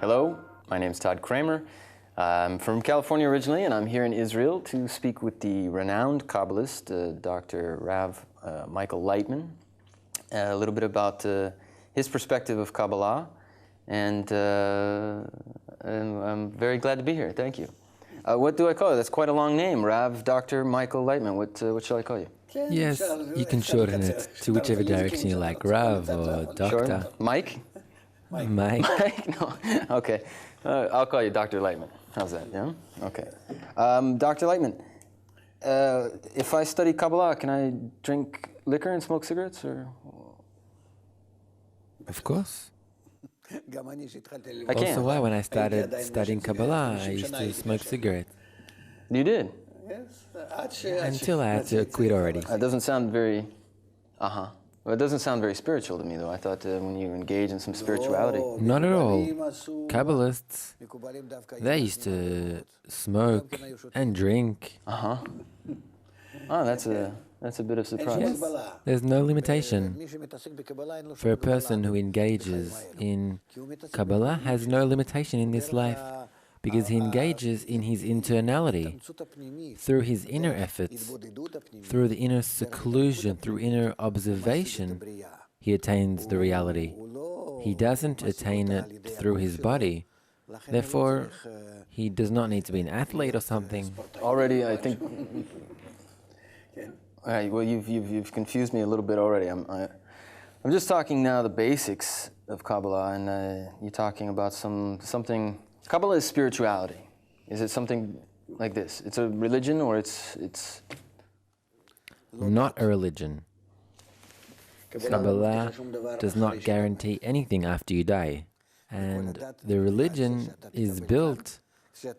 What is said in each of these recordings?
Hello, my name is Todd Kramer. I'm from California originally, and I'm here in Israel to speak with the renowned Kabbalist, Dr. Rav Michael Lightman, a little bit about his perspective of Kabbalah, and I'm very glad to be here. Thank you. What do I call you? That's quite a long name, Rav Dr. Michael Lightman. What shall I call you? Yes, you can shorten it to whichever direction you like, Rav or Doctor. Sure. Mike? Mike. Mike? No. Okay. I'll call you Dr. Lightman. How's that? Yeah? Okay. Dr. Lightman, if I study Kabbalah, can I drink liquor and smoke cigarettes? Or? Of course. I can. Also, why when I started studying Kabbalah, I used to smoke cigarettes. You did? Until I had to quit already. That doesn't sound very... Well, it doesn't sound very spiritual to me, though. I thought when you engage in some spirituality... Not at all. Kabbalists, they used to smoke and drink. Oh, that's a bit of surprise. Yes. There's no limitation. For a person who engages in Kabbalah has no limitation in this life, because he engages in his internality, through his inner efforts, through the inner seclusion, through inner observation, he attains the reality. He doesn't attain it through his body. Therefore, he does not need to be an athlete or something. Already, I think... All right, well, you've confused me a little bit already. I'm just talking now the basics of Kabbalah, and you're talking about something... Kabbalah is spirituality. Is it something like this? It's a religion, or it's... Not a religion. Kabbalah does not guarantee anything after you die. And the religion is built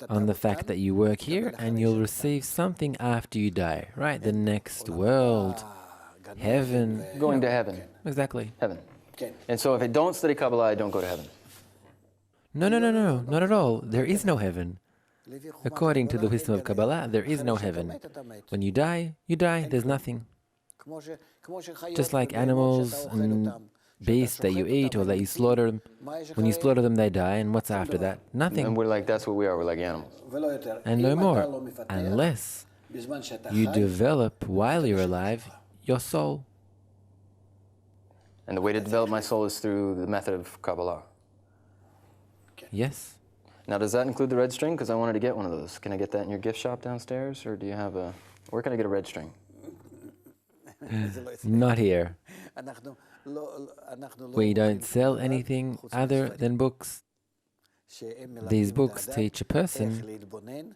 on the fact that you work here and you'll receive something after you die, right? The next world, heaven. Going to heaven. Exactly. Heaven. And so if I don't study Kabbalah, I don't go to heaven. No, not at all. There is no heaven. According to the wisdom of Kabbalah, there is no heaven. When you die, there's nothing. Just like animals and beasts that you eat or that you slaughter them, when you slaughter them, they die, and what's after that? Nothing. And we're like, that's what we are, we're like animals. And no more, unless you develop, while you're alive, your soul. And the way to develop my soul is through the method of Kabbalah. Yes. Now, does that include the red string? Because I wanted to get one of those. Can I get that in your gift shop downstairs, or do you have a... Where can I get a red string? Not here. We don't sell anything other than books. These books teach a person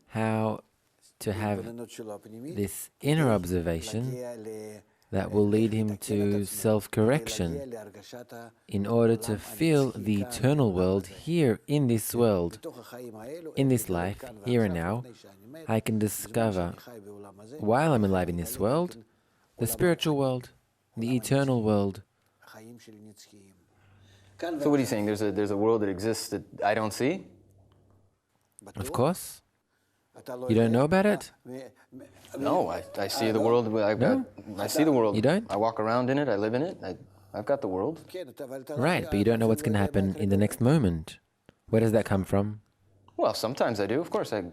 how to have this inner observation that will lead him to self-correction in order to feel the eternal world here in this world. In this life, here and now, I can discover, while I'm alive in this world, the spiritual world, the eternal world. So what are you saying? There's a world that exists that I don't see? Of course. You don't know about it? No, I see the world. I see the world. You don't? I walk around in it. I live in it. I've got the world. Right, but you don't know what's going to happen in the next moment. Where does that come from? Well, sometimes I do. Of course, I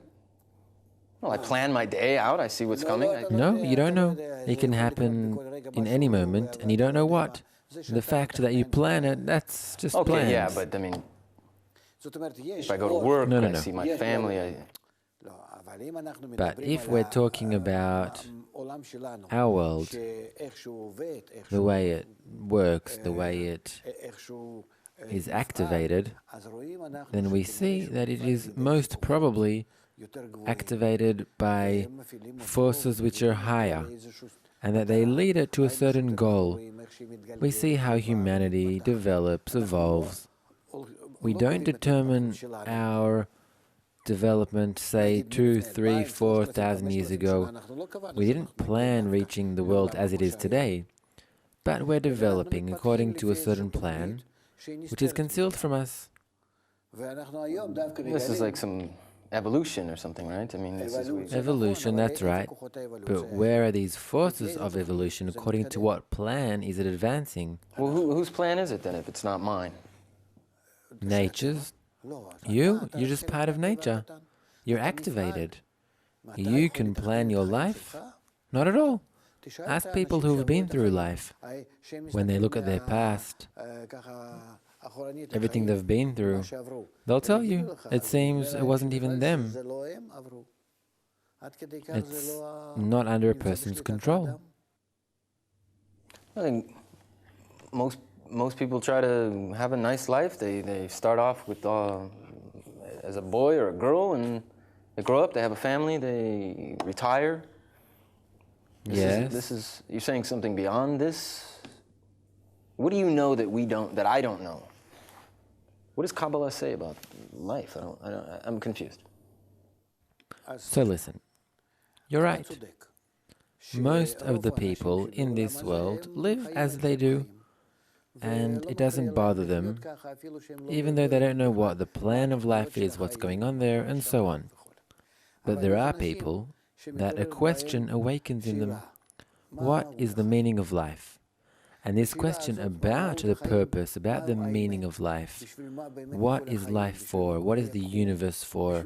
plan my day out. I see what's coming. No, you don't know. It can happen in any moment, and you don't know what. The fact that you plan it, that's just plans. Okay, yeah, but I mean, if I go to work, I see my family. But if we're talking about our world, the way it works, the way it is activated, then we see that it is most probably activated by forces which are higher, and that they lead it to a certain goal. We see how humanity develops, evolves. We don't determine our development, say, 2,000, 3,000, 4,000 years ago. We didn't plan reaching the world as it is today, but we're developing according to a certain plan, which is concealed from us. This is like some evolution or something, right? I mean, this is... Evolution, that's right. But where are these forces of evolution? According to what plan is it advancing? Well, whose plan is it then, if it's not mine? Nature's. You're just part of nature. You're activated. You can plan your life? Not at all. Ask people who have been through life. When they look at their past, everything they've been through, they'll tell you, it seems it wasn't even them. It's not under a person's control. I think most people try to have a nice life. They start off with as a boy or a girl, and they grow up, they have a family, they retire. Yes. You're saying something beyond this? What do you know that I don't know? What does Kabbalah say about life? I'm confused. So listen, you're right. Most of the people in this world live as they do, and it doesn't bother them, even though they don't know what the plan of life is, what's going on there, and so on. But there are people that a question awakens in them. What is the meaning of life? And this question about the purpose, about the meaning of life, what is life for? What is the universe for?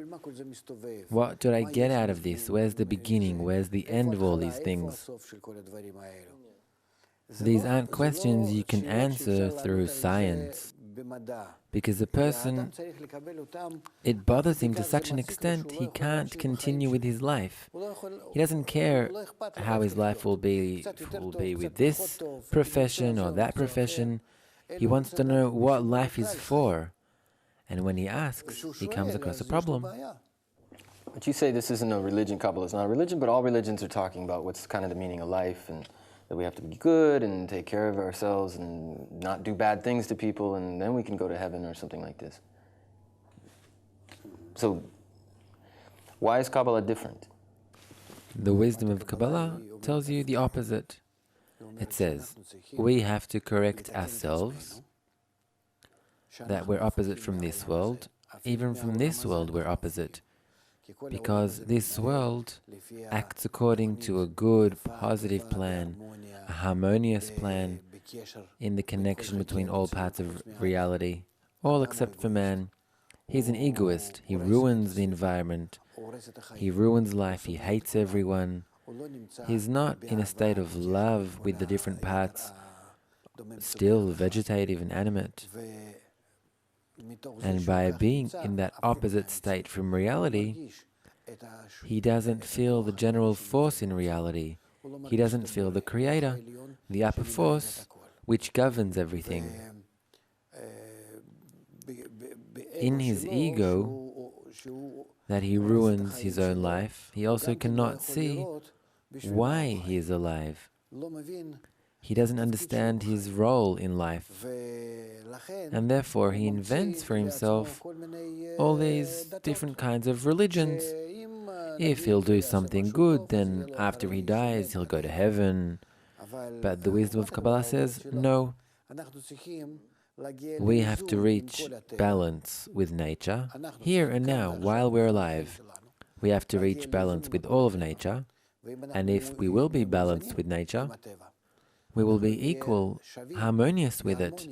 What did I get out of this? Where's the beginning? Where's the end of all these things? These aren't questions you can answer through science, because a person, it bothers him to such an extent he can't continue with his life. He doesn't care how his life will be with this profession or that profession. He wants to know what life is for. And when he asks, he comes across a problem. But you say this isn't a religion, Kabbalah is not a religion, but all religions are talking about what's kind of the meaning of life, and that we have to be good and take care of ourselves and not do bad things to people, and then we can go to heaven or something like this. So, why is Kabbalah different? The wisdom of Kabbalah tells you the opposite. It says, we have to correct ourselves, that we're opposite from this world. Even from this world we're opposite, because this world acts according to a good, positive plan, a harmonious plan in the connection between all parts of reality, all except for man. He's an egoist. He ruins the environment. He ruins life. He hates everyone. He's not in a state of love with the different parts, still vegetative and animate. And by being in that opposite state from reality, he doesn't feel the general force in reality. He doesn't feel the creator, the upper force, which governs everything. In his ego, that he ruins his own life, he also cannot see why he is alive. He doesn't understand his role in life, and therefore he invents for himself all these different kinds of religions. If he'll do something good, then after he dies he'll go to heaven. But the wisdom of Kabbalah says, no, we have to reach balance with nature, here and now, while we're alive. We have to reach balance with all of nature, and if we will be balanced with nature, we will be equal, harmonious with it,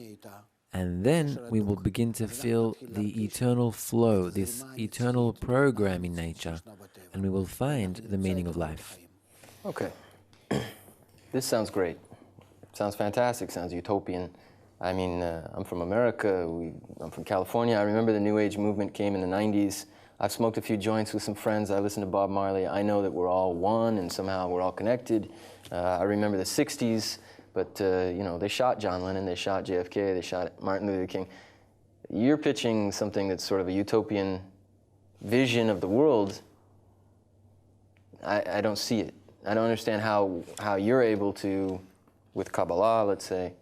and then we will begin to feel the eternal flow, this eternal program in nature, and we will find the meaning of life. Okay. This sounds great. Sounds fantastic, sounds utopian. I mean, I'm from America, I'm from California. I remember the New Age movement came in the 90s. I've smoked a few joints with some friends. I listened to Bob Marley. I know that we're all one and somehow we're all connected. I remember the 60s, but you know, they shot John Lennon, they shot JFK, they shot Martin Luther King. You're pitching something that's sort of a utopian vision of the world. I don't see it. I don't understand how you're able to, with Kabbalah, let's say,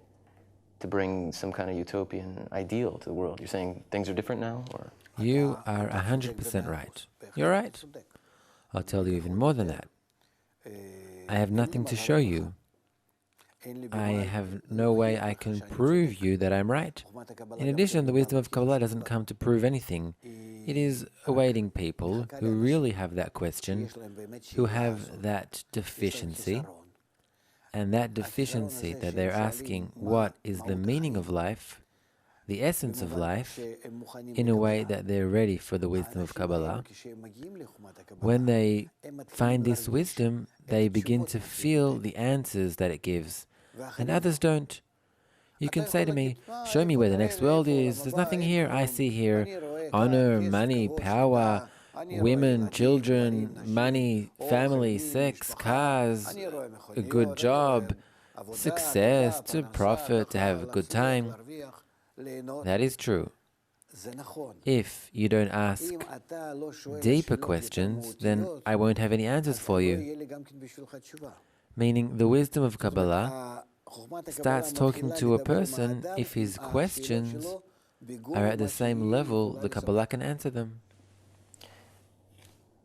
to bring some kind of utopian ideal to the world. You're saying things are different now? Or? You are 100% right. You're right. I'll tell you even more than that. I have nothing to show you. I have no way I can prove you that I'm right. In addition, the wisdom of Kabbalah doesn't come to prove anything. It is awaiting people who really have that question, who have that deficiency, and that deficiency that they're asking, what is the meaning of life? the essence of life in a way that they're ready for the wisdom of Kabbalah. When they find this wisdom, they begin to feel the answers that it gives, and others don't. You can say to me, show me where the next world is. There's nothing here. I see here honor, money, power, women, children, money, family, sex, cars, a good job, success, to profit, to have a good time. That is true. If you don't ask deeper questions, then I won't have any answers for you. Meaning, the wisdom of Kabbalah starts talking to a person if his questions are at the same level the Kabbalah can answer them.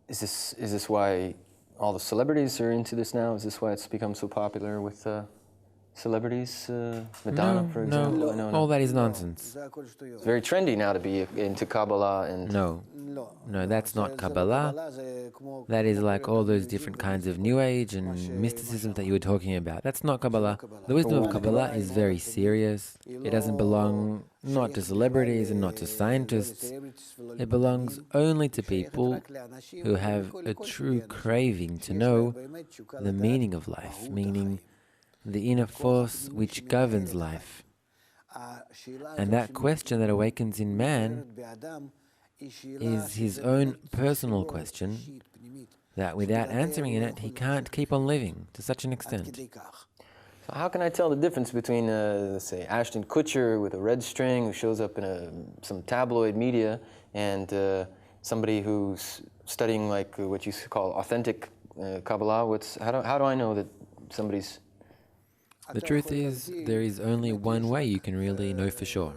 Is this why all the celebrities are into this now? Is this why it's become so popular with celebrities? Madonna, for example? No, all that is nonsense. It's very trendy now to be into Kabbalah and... No, that's not Kabbalah. That is like all those different kinds of New Age and mysticism that you were talking about. That's not Kabbalah. The wisdom of Kabbalah is very serious. It doesn't belong not to celebrities and not to scientists. It belongs only to people who have a true craving to know the meaning of life, meaning the inner force which governs life. And that question that awakens in man is his own personal question that without answering it, he can't keep on living to such an extent. So how can I tell the difference between, let's say, Ashton Kutcher with a red string who shows up in some tabloid media and somebody who's studying like what you call authentic Kabbalah? How do I know that somebody's... The truth is, there is only one way you can really know for sure.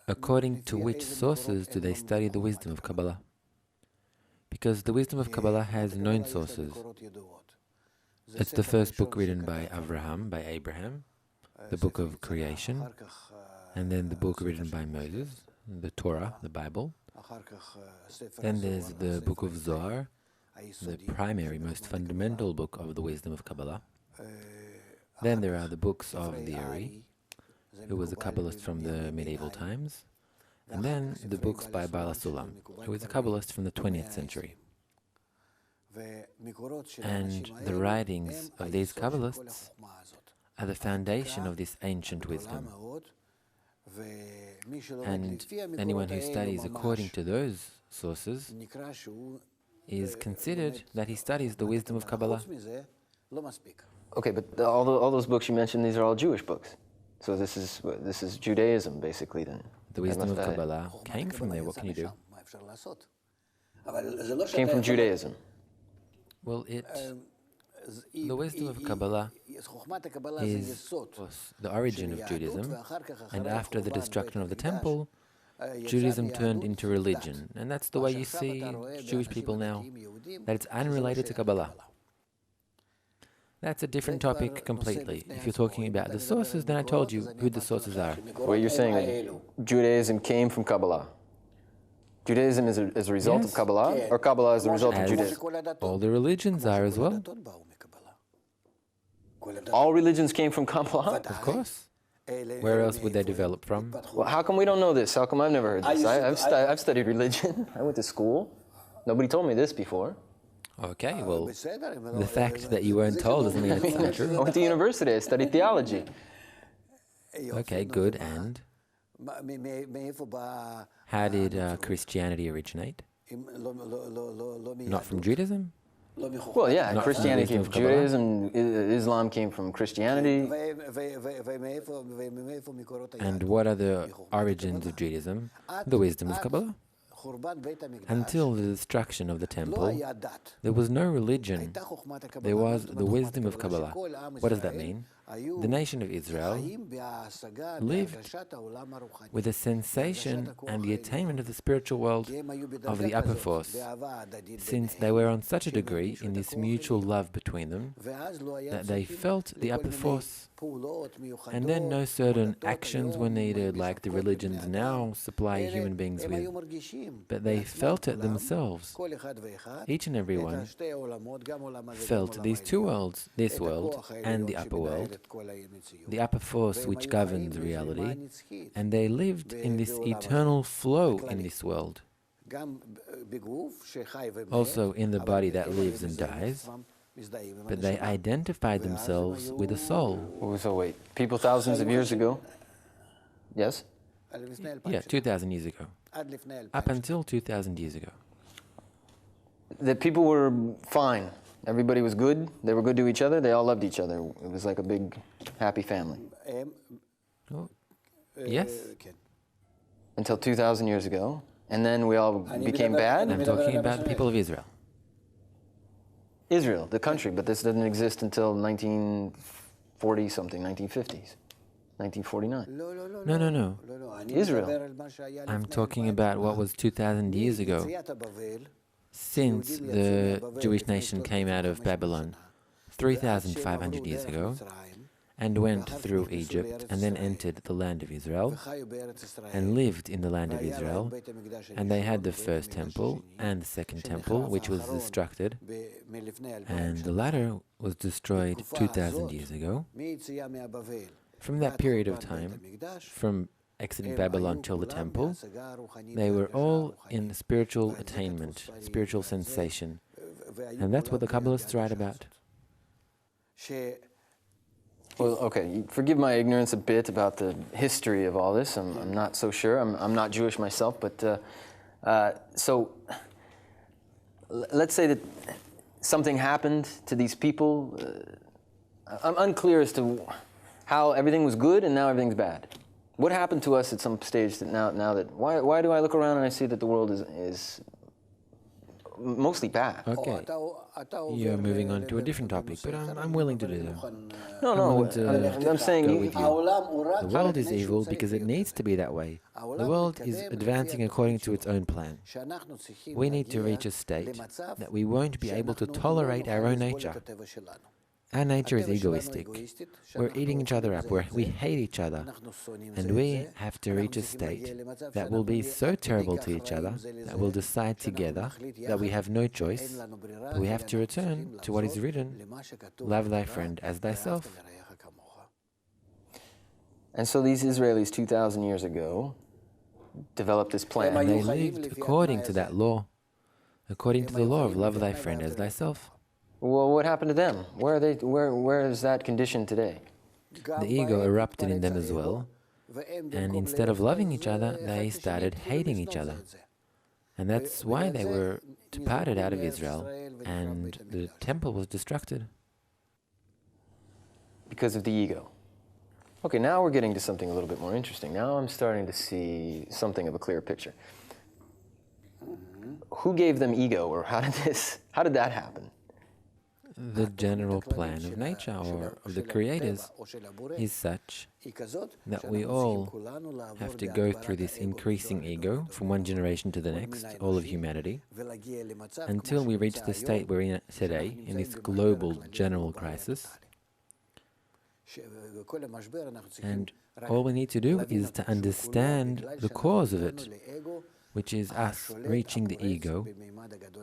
According to which sources do they study the wisdom of Kabbalah? Because the wisdom of Kabbalah has known sources. It's the first book written by Abraham, the book of creation, and then the book written by Moses, the Torah, the Bible. Then there's the book of Zohar, the primary, most fundamental book of the wisdom of Kabbalah. Then there are the books of the Ari, who was a Kabbalist from the medieval times, and then the books by Bala Sulam, who was a Kabbalist from the 20th century. And the writings of these Kabbalists are the foundation of this ancient wisdom. And anyone who studies according to those sources is considered that he studies the wisdom of Kabbalah. Okay, but all those books you mentioned, these are all Jewish books. So this is Judaism, basically, then. The wisdom of Kabbalah came from there. What can you do? Came from Judaism. Well, the wisdom of Kabbalah is the origin of Judaism, and after the destruction of the temple, Judaism turned into religion, and that's the way you see Jewish people now, that it's unrelated to Kabbalah. That's a different topic completely. If you're talking about the sources, then I told you who the sources are. Well, you're saying that Judaism came from Kabbalah. Judaism is a result of Kabbalah, or Kabbalah is the result of Judaism? All the religions are as well. All religions came from Kabbalah? Of course. Where else would they develop from? Well, how come we don't know this? How come I've never heard this? I've studied religion. I went to school. Nobody told me this before. Okay, well, the fact that you weren't told doesn't mean it's not true. I went to university. I studied theology. Okay, good. And how did Christianity originate? Not from Judaism? Well, yeah, Not Christianity came from Judaism, Islam came from Christianity. And what are the origins of Judaism? The wisdom of Kabbalah. Until the destruction of the temple, there was no religion. There was the wisdom of Kabbalah. What does that mean? The nation of Israel lived with a sensation and the attainment of the spiritual world of the upper force, since they were on such a degree in this mutual love between them that they felt the upper force. And then no certain actions were needed like the religions now supply human beings with, but they felt it themselves. Each and every one felt these two worlds, this world and the upper world, the upper force which governs reality, and they lived in this eternal flow in this world. Also in the body that lives and dies, but they identified themselves with a soul. So wait, people thousands of years ago? Yes? Yeah, 2,000 years ago. Up until 2,000 years ago. The people were fine. Everybody was good. They were good to each other. They all loved each other. It was like a big, happy family. Oh, yes. Until 2,000 years ago. And then we all became bad. I'm talking about the people of Israel. Israel, the country, but this didn't exist until 1940-something, 1950s, 1949. No. Israel. I'm talking about what was 2,000 years ago. Since the Jewish nation came out of Babylon 3,500 years ago and went through Egypt and then entered the land of Israel and lived in the land of Israel, and they had the first temple and the second temple, which was destructed, and the latter was destroyed 2,000 years ago. From that period of time, from exiting Babylon till the temple, they were all in spiritual attainment, spiritual sensation. And that's what the Kabbalists write about. Well, okay, forgive my ignorance a bit about the history of all this. I'm not so sure. I'm not Jewish myself, but so let's say that something happened to these people. I'm unclear as to how everything was good and now everything's bad. What happened to us at some stage that now that why do I look around and I see that the world is mostly bad? Okay, you're moving on to a different topic, but I'm willing to do that. No, I'm saying the world is evil because it needs to be that way. The world is advancing according to its own plan. We need to reach a state that we won't be able to tolerate our own nature. Our nature is egoistic. We're eating each other up. We hate each other. And we have to reach a state that will be so terrible to each other that we'll decide together that we have no choice, but we have to return to what is written, love thy friend as thyself. And so these Israelis 2,000 years ago developed this plan. And they lived according to that law, according to the law of love thy friend as thyself. Well, what happened to them? Where is that condition today? The ego erupted in them as well, and instead of loving each other, they started hating each other. And that's why they were departed out of Israel, and the temple was destructed. Because of the ego. Okay, now we're getting to something a little bit more interesting. Now I'm starting to see something of a clear picture. Who gave them ego, or how did that happen? The general plan of nature or of the creators is such that we all have to go through this increasing ego from one generation to the next, all of humanity, until we reach the state we're in today, in this global general crisis. And all we need to do is to understand the cause of it, which is us reaching the ego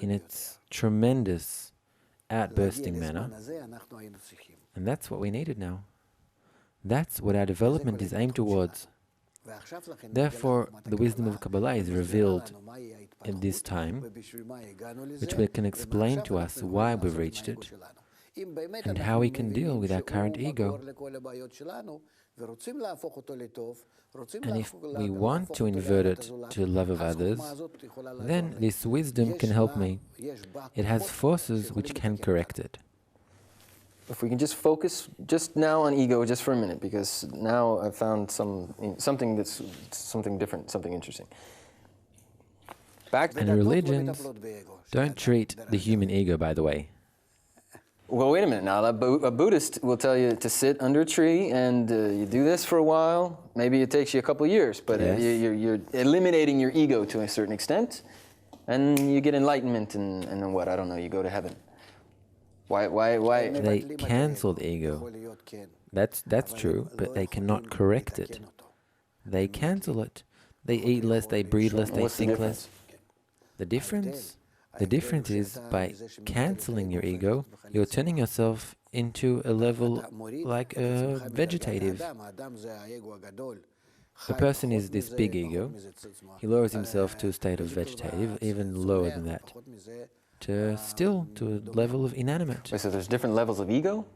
in its tremendous outbursting manner, and that's what we needed now. That's what our development is aimed towards. Therefore, the wisdom of Kabbalah is revealed in this time, which we can explain to us why we've reached it, and how we can deal with our current ego. And if we want to invert it to love of others, then this wisdom can help me. It has forces which can correct it. If we can just focus just now on ego just for a minute, because now I've found something different, something interesting. And religions don't treat the human ego, by the way. Well, wait a minute now. A Buddhist will tell you to sit under a tree and you do this for a while. Maybe it takes you a couple of years, but yes. You're eliminating your ego to a certain extent, and you get enlightenment, and then what? I don't know. You go to heaven. Why? They cancel the ego. That's true, but they cannot correct it. They cancel it. They eat less, they breathe less, they think less. The difference The difference is, by cancelling your ego, you're turning yourself into a level like a vegetative. The person is this big ego. He lowers himself to a state of vegetative, even lower than that, to a level of inanimate. Wait, so there's different levels of ego?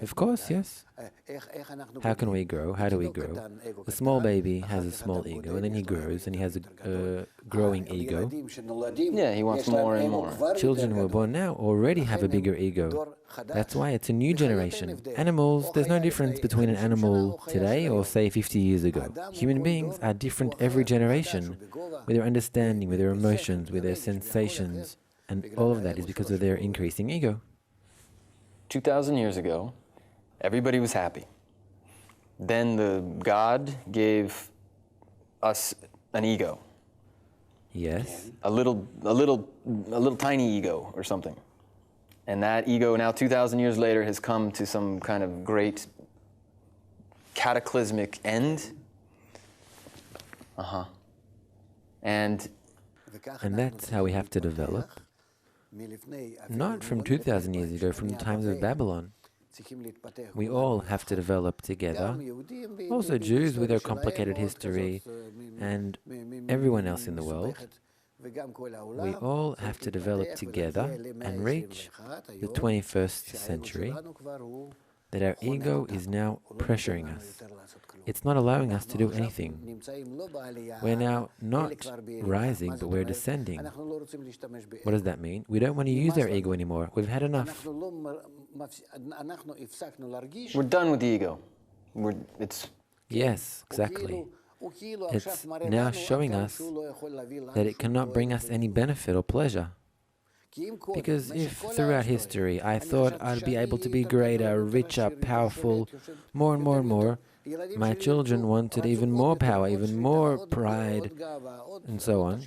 Of course, yes. How can we grow? How do we grow? A small baby has a small ego, and then he grows, and he has a growing ego. Yeah, he wants more and more. Children who are born now already have a bigger ego. That's why it's a new generation. Animals, there's no difference between an animal today or, say, 50 years ago. Human beings are different every generation, with their understanding, with their emotions, with their sensations, and all of that is because of their increasing ego. 2,000 years ago, everybody was happy. Then the God gave us an ego. Yes. A little tiny ego or something. And that ego now 2,000 years later has come to some kind of great cataclysmic end. And that's how we have to develop. Not from 2,000 years ago, from the times of Babylon. We all have to develop together. Also Jews with their complicated history and everyone else in the world. We all have to develop together and reach the 21st century that our ego is now pressuring us. It's not allowing us to do anything. We're now not rising, but we're descending. What does that mean? We don't want to use our ego anymore. We've had enough. We're done with the ego. Yes, exactly. It's now showing us that it cannot bring us any benefit or pleasure. Because if throughout history I thought I'd be able to be greater, richer, powerful, more and more and more, my children wanted even more power, even more pride, and so on.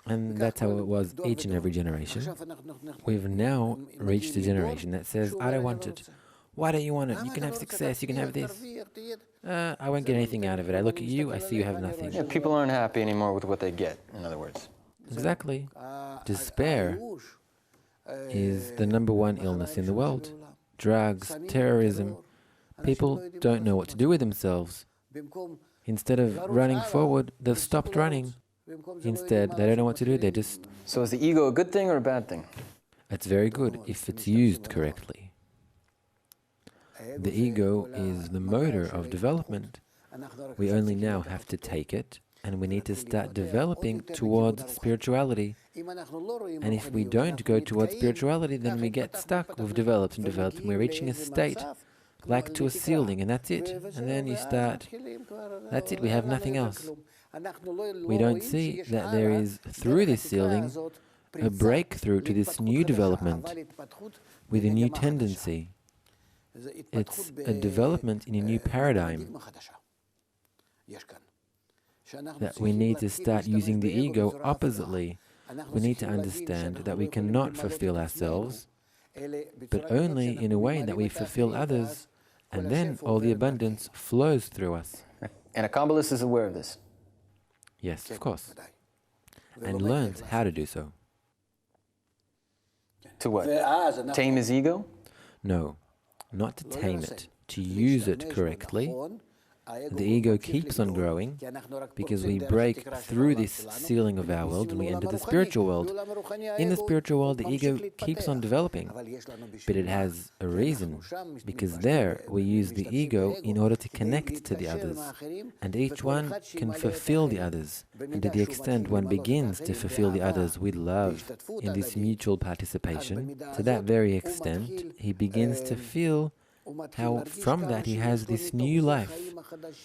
And that's how it was each and every generation. We've now reached a generation that says, I don't want it. Why don't you want it? You can have success, you can have this. I won't get anything out of it. I look at you, I see you have nothing. Yeah, people aren't happy anymore with what they get, in other words. Exactly. Despair is the #1 illness in the world. Drugs, terrorism. People don't know what to do with themselves. Instead of running forward, they've stopped running. Instead, they don't know what to do, they just... So is the ego a good thing or a bad thing? It's very good if it's used correctly. The ego is the motor of development. We only now have to take it, and we need to start developing towards spirituality. And if we don't go towards spirituality, then we get stuck. We've developed and developed, and we're reaching a state like to a ceiling, and that's it. And then you start, that's it, we have nothing else. We don't see that there is, through this ceiling, a breakthrough to this new development with a new tendency. It's a development in a new paradigm that we need to start using the ego oppositely. We need to understand that we cannot fulfill ourselves, but only in a way that we fulfill others, and then all the abundance flows through us. And a Kabbalist is aware of this? Yes, of course. And learns how to do so. To what? Tame his ego? No, not to tame it, to use it correctly. The ego keeps on growing because we break through this ceiling of our world and we enter the spiritual world. In the spiritual world, the ego keeps on developing, but it has a reason, because there we use the ego in order to connect to the others, and each one can fulfill the others. And to the extent one begins to fulfill the others with love in this mutual participation, to that very extent he begins to feel how from that he has this new life,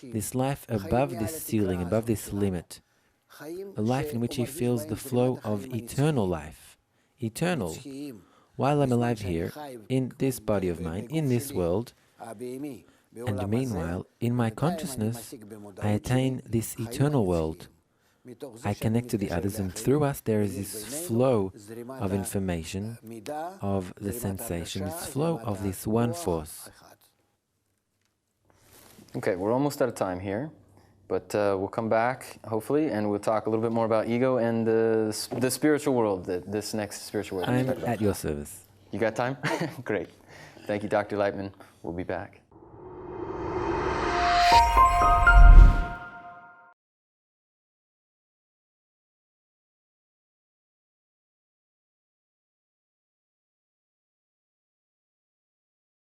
this life above this ceiling, above this limit, a life in which he feels the flow of eternal life. Eternal. While I'm alive here, in this body of mine, in this world, and meanwhile, in my consciousness, I attain this eternal world. I connect to the others, and through us there is this flow of information, of the sensation, this flow of this one force. Okay, we're almost out of time here. But we'll come back, hopefully, and we'll talk a little bit more about ego and the spiritual world, this next spiritual world. I'm at your service. You got time? Great. Thank you, Dr. Lightman. We'll be back.